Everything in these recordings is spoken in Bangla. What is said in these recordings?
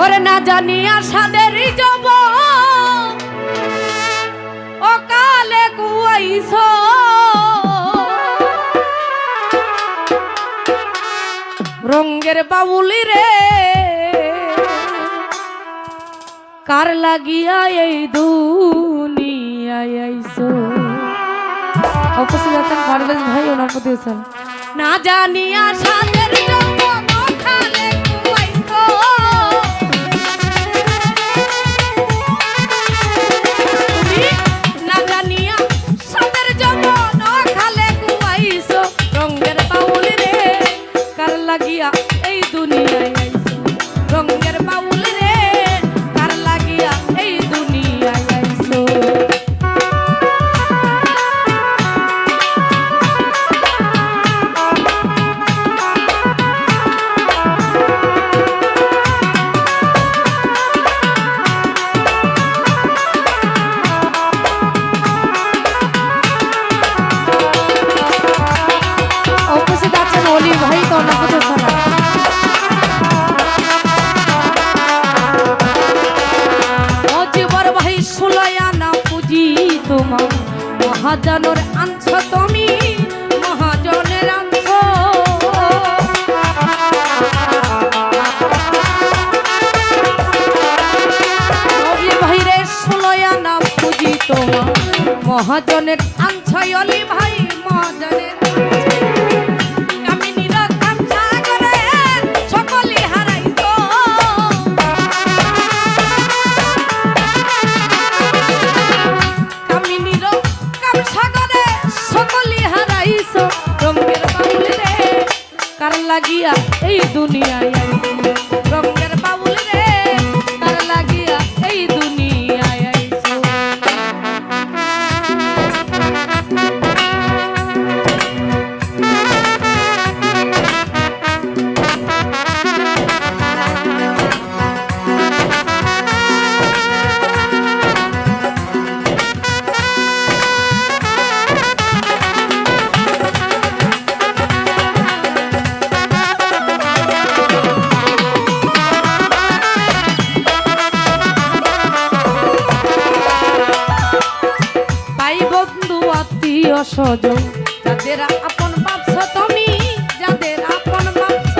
ওরে না জানিয়া সাদেরই যাব ও কালে কুয়াইছ রঙ্গের বাউলি রে কার লাগিয়া এই দুনিয়ায় আইছো। উপস্থিত আছেন পারভেজ ভাই, ওনার প্রতি না জানিয়া সাদের লাগিয়া এই দুনিয়ায় আইছো রঙের বাউল রে কার লাগিয়া এই দুনিয়ায় আইছো। উপস্থিত আছেন অলি ভাই, তো তোমার মহাজনের আনছ তুমি মহাজনের আনছ নবী ভাইরে ষোলয়া না পুজি তোমার মহাজনের আনছ অলি ভাই মহাজনের লাগিয়া এই দুনিয়ায় রঙের বাউল রে তার লাগিয়া এই দুনিয়ায় আইছো। সজন যাদের আপন ভাবছ তুমি যাদের আপন ভাবছ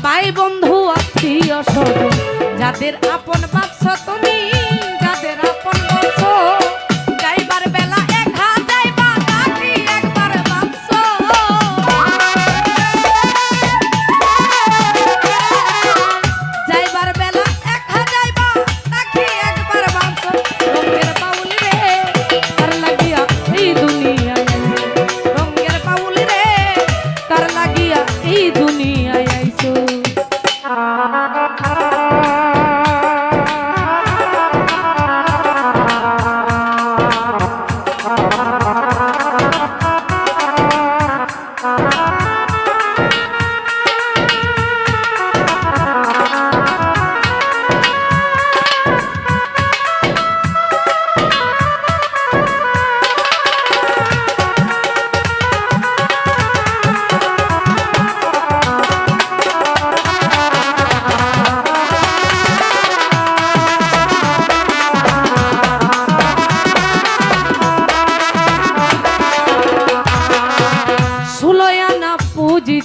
ভাই বন্ধু আত্মীয় স্বজন যাদের আপন ভাবছ তুমি যাদের আপন ভাবছ যাইবার বেলা একা যাইবা নাকি একবার ভাবছ এই দুনিয়ায় আইছো।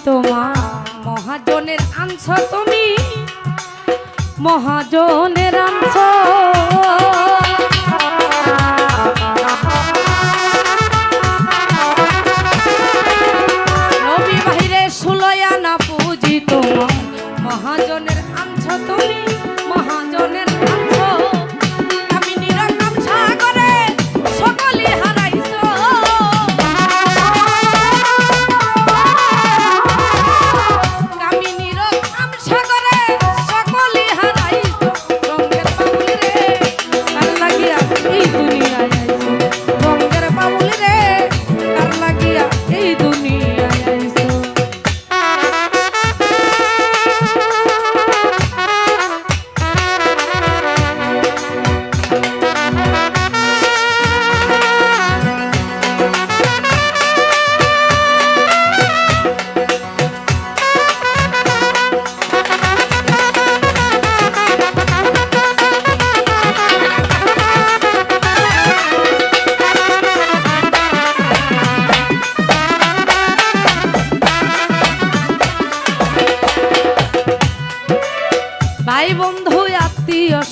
তোমার মহাজনের আনছ তুমি মহাজনের আনছ নবী বাহিরে ষোলয়া না পুজি তোমার মহাজনের আনছ তুমি মহাজনের আনছ আমি নিরঙ্গম সাগরে সকলে হারাইছ আমি নিরঙ্গম সাগরে সকলে হারাইছ রঙের বাউল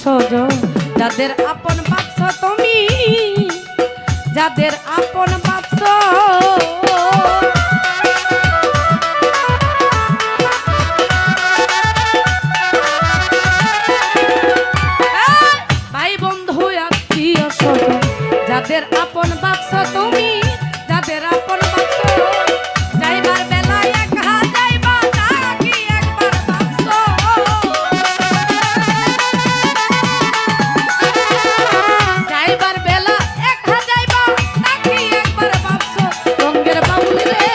স্বজন যাদের আপন বাক্স তুমি যাদের আপন বাক্স ভাই বন্ধু আত্মীয় স্বজন যাদের আপন বাক্স তুমি যাদের আপন বাক্স যাইবার বেলায় একা যাইবা নাকি একবার বাক্স যাইবার বেলা একা যাইবা নাকি একবার বাক্স রঙের বাউল রে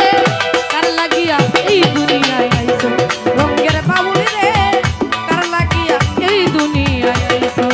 কার লাগিয়া এই দুনিয়ায় আইছো রঙের বাউল রে কার লাগিয়া এই দুনিয়ায় আইছো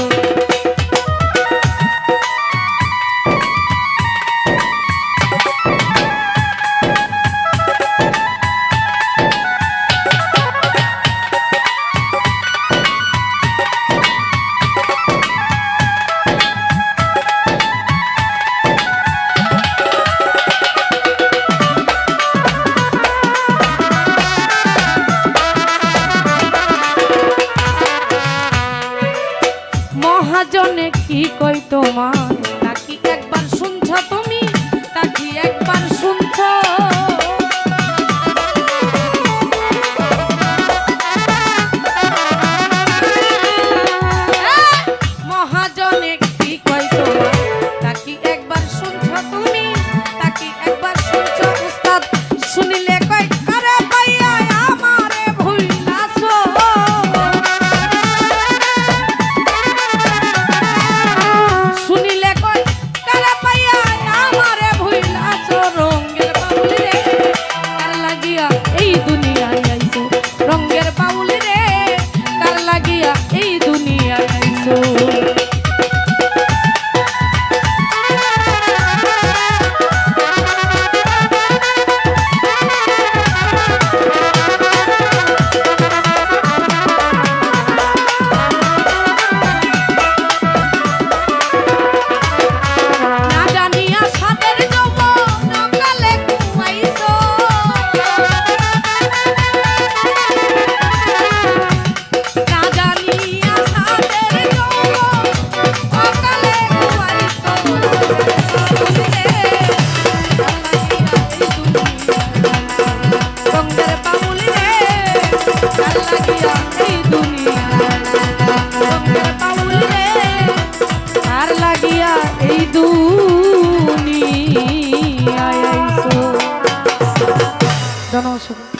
মহাজনে কি কই তোমার তাকি একবার শুনছ তুমি তাকি একবার শুনছ মহাজনে কি কই তোমার তাকি একবার শুনছ তুমি তাকি একবার শুনছ উস্তাদ শুনিলে কই আরে ভাইয়া আমারে ভুইলাছো শুনিলে কই কারা পাইয়া আমারে ভুইলাছো রঙের বাউল রে কার লাগিয়া এই দুনিয়ায় আইছো রঙের বাউল রে কার লাগিয়া এই দুনিয়ায় আইছো এই দুনিয়ায় আইছো। ধন্যবাদ।